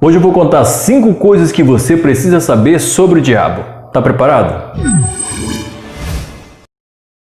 Hoje eu vou contar 5 coisas que você precisa saber sobre o diabo. Tá preparado?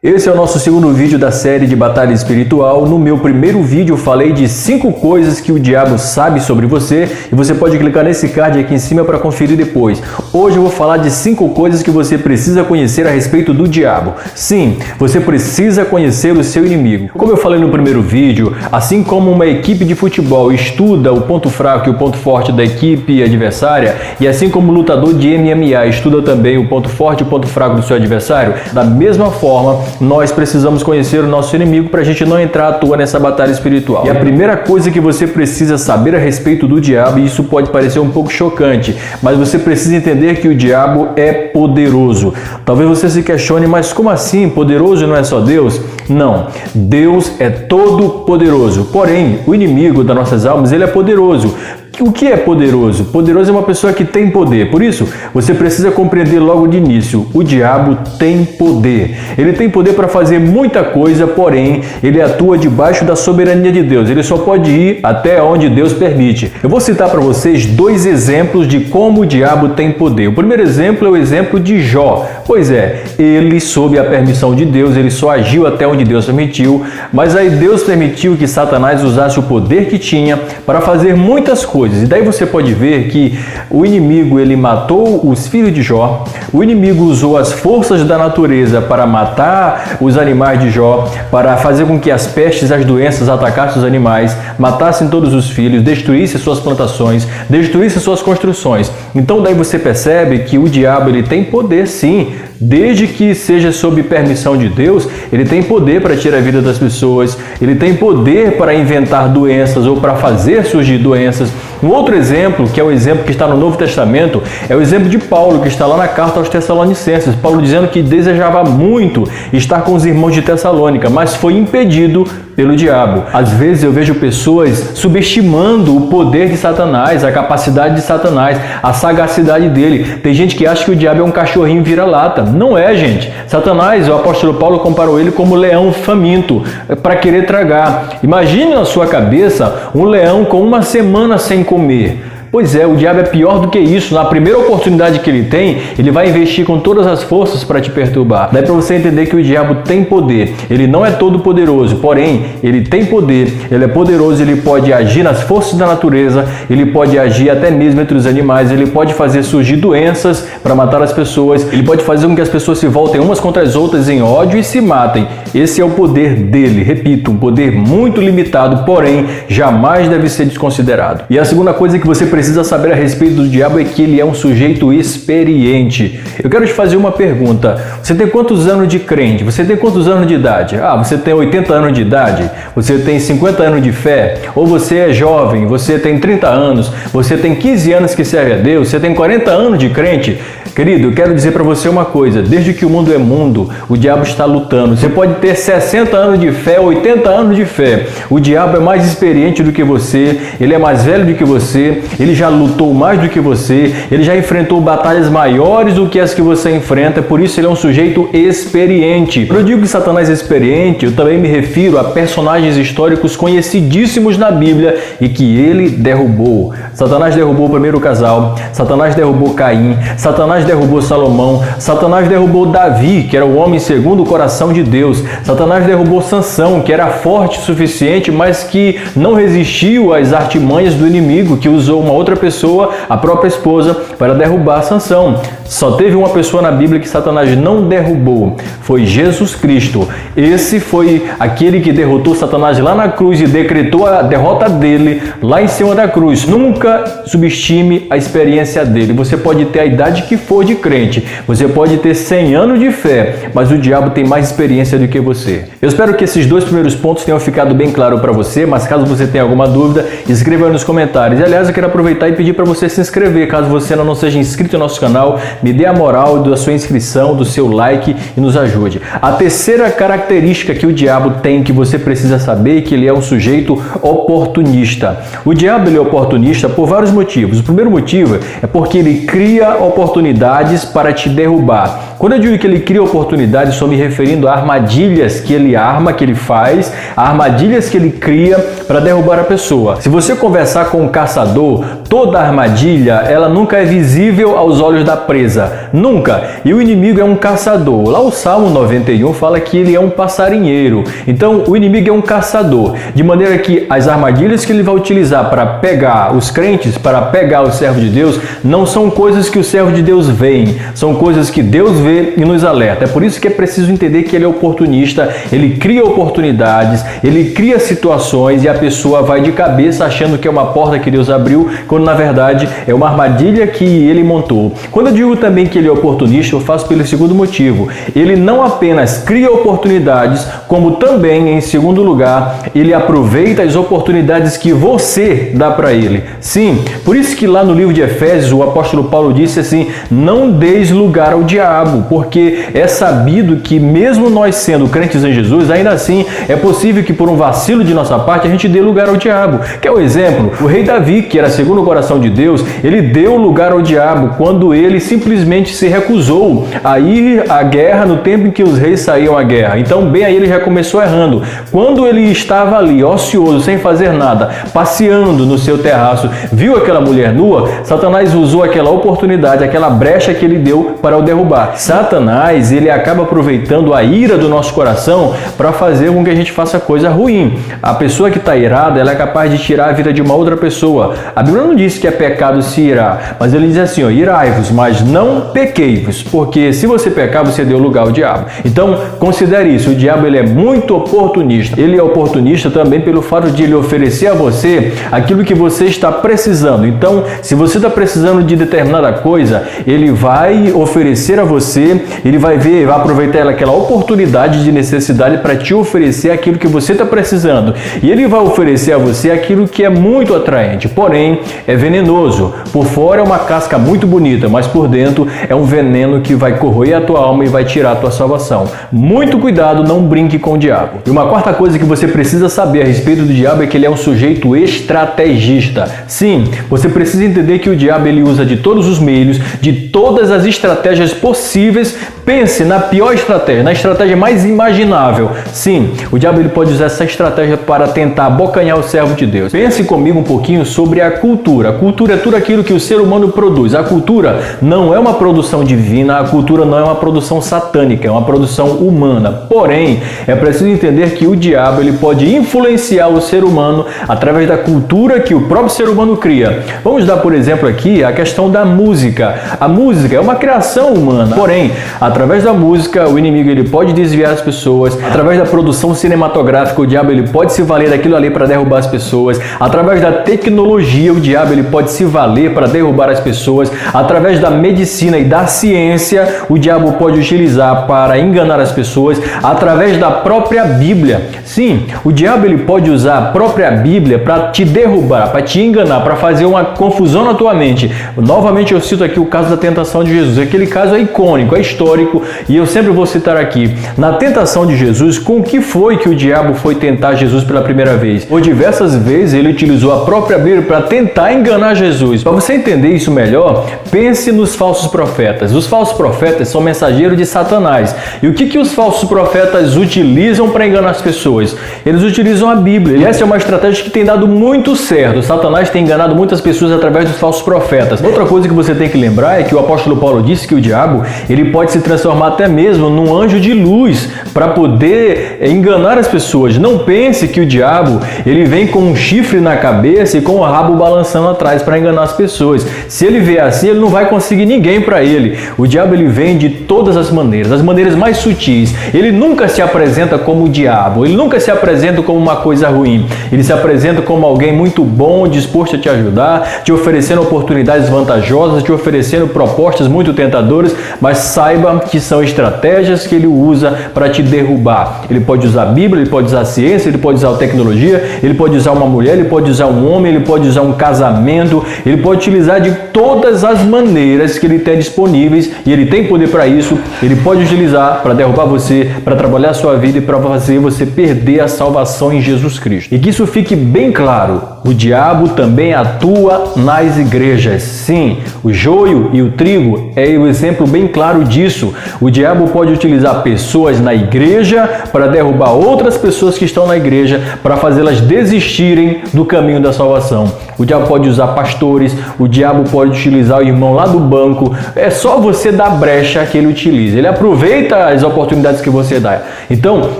Esse é o nosso segundo vídeo da série de Batalha Espiritual. No meu primeiro vídeo eu falei de 5 coisas que o diabo sabe sobre você e você pode clicar nesse card aqui em cima para conferir depois. Hoje eu vou falar de 5 coisas que você precisa conhecer a respeito do diabo. Sim, você precisa conhecer o seu inimigo. Como eu falei no primeiro vídeo, assim como uma equipe de futebol estuda o ponto fraco e o ponto forte da equipe adversária, e assim como o lutador de MMA estuda também o ponto forte e o ponto fraco do seu adversário, da mesma forma, nós precisamos conhecer o nosso inimigo para a gente não entrar à toa nessa batalha espiritual. E a primeira coisa que você precisa saber a respeito do diabo, e isso pode parecer um pouco chocante, mas você precisa entender que o diabo é poderoso. Talvez você se questione, mas como assim? Poderoso não é só Deus? Não, Deus é todo poderoso. Porém, o inimigo das nossas almas, ele é poderoso. O que é poderoso? Poderoso é uma pessoa que tem poder. Por isso, você precisa compreender logo de início. O diabo tem poder. Ele tem poder para fazer muita coisa, porém, ele atua debaixo da soberania de Deus. Ele só pode ir até onde Deus permite. Eu vou citar para vocês 2 exemplos de como o diabo tem poder. O primeiro exemplo é o exemplo de Jó. Pois é, ele, sob a permissão de Deus, ele só agiu até onde Deus permitiu, mas aí Deus permitiu que Satanás usasse o poder que tinha para fazer muitas coisas. E daí você pode ver que o inimigo ele matou os filhos de Jó, o inimigo usou as forças da natureza para matar os animais de Jó, para fazer com que as pestes, as doenças atacassem os animais, matassem todos os filhos, destruíssem suas plantações, destruíssem suas construções. Então daí você percebe que o diabo ele tem poder sim, desde que seja sob permissão de Deus, ele tem poder para tirar a vida das pessoas, ele tem poder para inventar doenças ou para fazer surgir doenças. Um outro exemplo, que é o exemplo que está no Novo Testamento, é o exemplo de Paulo, que está lá na carta aos Tessalonicenses. Paulo dizendo que desejava muito estar com os irmãos de Tessalônica, mas foi impedido pelo diabo. Às vezes eu vejo pessoas subestimando o poder de Satanás, a capacidade de Satanás, a sagacidade dele. Tem gente que acha que o diabo é um cachorrinho vira-lata. Não é, gente. Satanás, o apóstolo Paulo comparou ele como um leão faminto para querer tragar. Imagine na sua cabeça um leão com uma semana sem comer. Pois é, o diabo é pior do que isso. Na primeira oportunidade que ele tem, ele vai investir com todas as forças para te perturbar. Daí para você entender que o diabo tem poder. Ele não é todo poderoso, porém, ele tem poder, ele é poderoso, ele pode agir nas forças da natureza, ele pode agir até mesmo entre os animais, ele pode fazer surgir doenças para matar as pessoas, ele pode fazer com que as pessoas se voltem umas contra as outras em ódio e se matem. Esse é o poder dele, repito, um poder muito limitado, porém, jamais deve ser desconsiderado. E a segunda coisa que você precisa saber a respeito do diabo é que ele é um sujeito experiente. Eu quero te fazer uma pergunta. Você tem quantos anos de crente? Você tem quantos anos de idade? Você tem 80 anos de idade? Você tem 50 anos de fé? Ou você é jovem? Você tem 30 anos? Você tem 15 anos que serve a Deus? Você tem 40 anos de crente? Querido, eu quero dizer para você uma coisa. Desde que o mundo é mundo, o diabo está lutando. Você pode ter 60 anos de fé, 80 anos de fé. O diabo é mais experiente do que você. Ele é mais velho do que você. Ele já lutou mais do que você. Ele já enfrentou batalhas maiores do que as que você enfrenta. Por isso ele é um sujeito experiente. Quando eu digo que Satanás é experiente, eu também me refiro a personagens históricos conhecidíssimos na Bíblia e que ele derrubou. Satanás derrubou o primeiro casal. Satanás derrubou Caim. Satanás derrubou Salomão. Satanás derrubou Davi, que era o homem segundo o coração de Deus. Satanás derrubou Sansão, que era forte o suficiente, mas que não resistiu às artimanhas do inimigo, que usou uma outra pessoa, a própria esposa, para derrubar Sansão. Só teve uma pessoa na Bíblia que Satanás não derrubou. Foi Jesus Cristo. Esse foi aquele que derrotou Satanás lá na cruz e decretou a derrota dele lá em cima da cruz. Nunca subestime a experiência dele. Você pode ter a idade que for de crente. Você pode ter 100 anos de fé, mas o diabo tem mais experiência do que você. Eu espero que esses 2 primeiros pontos tenham ficado bem claro para você, mas caso você tenha alguma dúvida, escreva aí nos comentários. E, aliás, eu quero aproveitar e pedir para você se inscrever. Caso você ainda não seja inscrito no nosso canal, me dê a moral da sua inscrição, do seu like e nos ajude. A terceira característica que o diabo tem, que você precisa saber, é que ele é um sujeito oportunista. O diabo ele é oportunista por vários motivos. O primeiro motivo é porque ele cria oportunidades para te derrubar. Quando eu digo que ele cria oportunidades, estou me referindo a armadilhas que ele arma, que ele faz, a armadilhas que ele cria para derrubar a pessoa. Se você conversar com um caçador, toda armadilha, ela nunca é visível aos olhos da presa. Nunca. E o inimigo é um caçador. Lá o Salmo 91 fala que ele é um passarinheiro. Então, o inimigo é um caçador. De maneira que as armadilhas que ele vai utilizar para pegar os crentes, para pegar o servo de Deus, não são coisas que o servo de Deus vê. São coisas que Deus vê e nos alerta. É por isso que é preciso entender que ele é oportunista, ele cria oportunidades, ele cria situações e a pessoa vai de cabeça achando que é uma porta que Deus abriu, quando na verdade é uma armadilha que ele montou. Quando eu digo também que ele é oportunista, eu faço pelo segundo motivo. Ele não apenas cria oportunidades, como também, em segundo lugar, ele aproveita as oportunidades que você dá para ele. Sim, por isso que lá no livro de Efésios, o apóstolo Paulo disse assim: não deis lugar ao diabo, porque é sabido que mesmo nós sendo crentes em Jesus, ainda assim é possível que por um vacilo de nossa parte a gente dê lugar ao diabo. Quer um exemplo? O rei Davi, que era segundo o coração de Deus, ele deu lugar ao diabo quando ele simplesmente se recusou a ir à guerra no tempo em que os reis saíam à guerra. Então, bem aí ele já começou errando. Quando ele estava ali, ocioso, sem fazer nada, passeando no seu terraço, viu aquela mulher nua, Satanás usou aquela oportunidade, aquela brecha que ele deu para o derrubar. Satanás, ele acaba aproveitando a ira do nosso coração para fazer com que a gente faça coisa ruim. A pessoa que está irada, ela é capaz de tirar a vida de uma outra pessoa. A Bíblia não diz que é pecado se irar, mas ele diz assim, ó, irai-vos, mas não pequei-vos, porque se você pecar, você deu lugar ao diabo. Então, considere isso, o diabo ele é muito oportunista. Ele é oportunista também pelo fato de ele oferecer a você aquilo que você está precisando. Então, se você está precisando de determinada coisa, ele vai oferecer a você, ele vai aproveitar aquela oportunidade de necessidade para te oferecer aquilo que você está precisando. E ele vai oferecer a você aquilo que é muito atraente, porém é venenoso. Por fora é uma casca muito bonita, mas por dentro é um veneno que vai corroer a tua alma e vai tirar a tua salvação. Muito cuidado, não brinque com o diabo. E uma quarta coisa que você precisa saber a respeito do diabo é que ele é um sujeito estrategista. Sim, você precisa entender que o diabo ele usa de todos os meios, de todas as estratégias possíveis. Pense na pior estratégia, na estratégia mais imaginável. Sim, o diabo ele pode usar essa estratégia para tentar abocanhar o servo de Deus. Pense comigo um pouquinho sobre a cultura. A cultura é tudo aquilo que o ser humano produz. A cultura não é uma produção divina, a cultura não é uma produção satânica, é uma produção humana. Porém, é preciso entender que o diabo ele pode influenciar o ser humano através da cultura que o próprio ser humano cria. Vamos dar, por exemplo, aqui a questão da música. A música é uma criação humana, porém, através da música, o inimigo ele pode desviar as pessoas. Através da produção cinematográfica, o diabo ele pode se valer daquilo ali para derrubar as pessoas. Através da tecnologia, o diabo ele pode se valer para derrubar as pessoas. Através da medicina e da ciência, o diabo pode utilizar para enganar as pessoas. Através da própria Bíblia. Sim, o diabo ele pode usar a própria Bíblia para te derrubar, para te enganar, para fazer uma confusão na tua mente. Novamente eu cito aqui o caso da tentação de Jesus. Aquele caso é icônico, é histórico e eu sempre vou citar aqui. Na tentação de Jesus, com que foi que o diabo foi tentar Jesus pela primeira vez? Por diversas vezes ele utilizou a própria Bíblia para tentar enganar Jesus. Para você entender isso melhor, pense nos falsos profetas. Os falsos profetas são mensageiros de Satanás. E o que os falsos profetas utilizam para enganar as pessoas? Eles utilizam a Bíblia. E essa é uma estratégia que tem dado muito certo. Satanás tem enganado muitas pessoas através dos falsos profetas. Outra coisa que você tem que lembrar é que o apóstolo Paulo disse que o diabo ele pode se transformar até mesmo num anjo de luz para poder enganar as pessoas. Não pense que o diabo ele vem com um chifre na cabeça e com o rabo balançando atrás para enganar as pessoas. Se ele vier assim, ele não vai conseguir ninguém para ele. O diabo ele vem de todas as maneiras mais sutis. Ele nunca se apresenta como o diabo, ele nunca se apresenta como uma coisa ruim. Ele se apresenta como alguém muito bom, disposto a te ajudar, te oferecendo oportunidades vantajosas, te oferecendo propostas muito tentadoras, mas saiba que são estratégias que ele usa para te derrubar. Ele pode usar a Bíblia, ele pode usar a ciência, ele pode usar a tecnologia, ele pode usar uma mulher, ele pode usar um homem, ele pode usar um casamento, ele pode utilizar de todas as maneiras que ele tem disponíveis e ele tem poder para isso. Ele pode utilizar para derrubar você, para trabalhar a sua vida e para fazer você perder a salvação em Jesus Cristo. E que isso fique bem claro, o diabo também atua nas igrejas. Sim, o joio e o trigo é o exemplo bem claro claro disso. O diabo pode utilizar pessoas na igreja para derrubar outras pessoas que estão na igreja, para fazê-las desistirem do caminho da salvação. O diabo pode usar pastores, o diabo pode utilizar o irmão lá do banco. É só você dar brecha que ele utiliza. Ele aproveita as oportunidades que você dá. Então,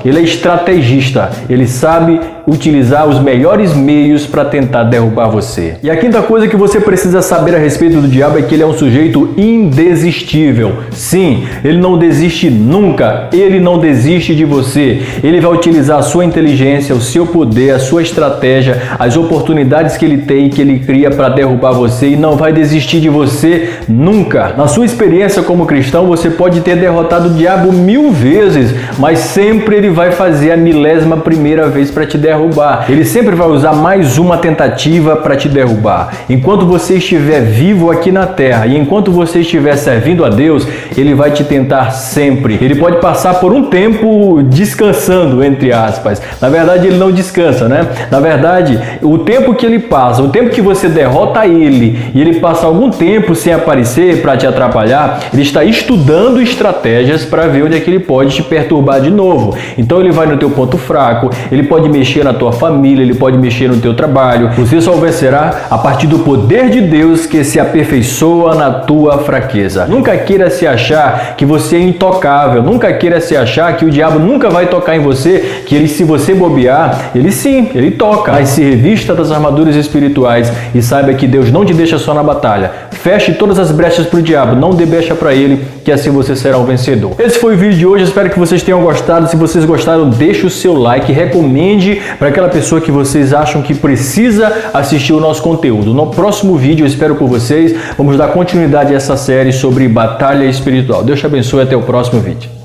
ele é estrategista. Ele sabe utilizar os melhores meios para tentar derrubar você. E a quinta coisa que você precisa saber a respeito do diabo é que ele é um sujeito indesistível. Sim, ele não desiste nunca. Ele não desiste de você. Ele vai utilizar a sua inteligência, o seu poder, a sua estratégia, as oportunidades que ele tem, que ele cria para derrubar você, e não vai desistir de você nunca. Na sua experiência como cristão, você pode ter derrotado o diabo 1000 vezes, mas sempre ele vai fazer a 1000ª vez para te derrubar. Ele sempre vai usar mais uma tentativa para te derrubar. Enquanto você estiver vivo aqui na terra e enquanto você estiver servindo a Deus, ele vai te tentar sempre. Ele pode passar por um tempo descansando, entre aspas. Na verdade, ele não descansa, né? Na verdade, o tempo que ele passa, o tempo que você derrota ele e ele passa algum tempo sem aparecer para te atrapalhar, ele está estudando estratégias para ver onde é que ele pode te perturbar de novo. Então ele vai no teu ponto fraco, ele pode mexer na tua família, ele pode mexer no teu trabalho. Você só vencerá a partir do poder de Deus que se aperfeiçoa na tua fraqueza. Nunca queira se achar que você é intocável, nunca queira se achar que o diabo nunca vai tocar em você, que ele, se você bobear, ele toca. Mas se revista das armaduras espirituais e saiba que Deus não te deixa só na batalha. Feche todas as brechas para o diabo, não dê brecha para ele, que assim você será um vencedor. Esse foi o vídeo de hoje, espero que vocês tenham gostado. Se vocês gostaram, deixe o seu like, recomende para aquela pessoa que vocês acham que precisa assistir o nosso conteúdo. No próximo vídeo, eu espero por vocês, vamos dar continuidade a essa série sobre batalha espiritual. Deus te abençoe, até o próximo vídeo.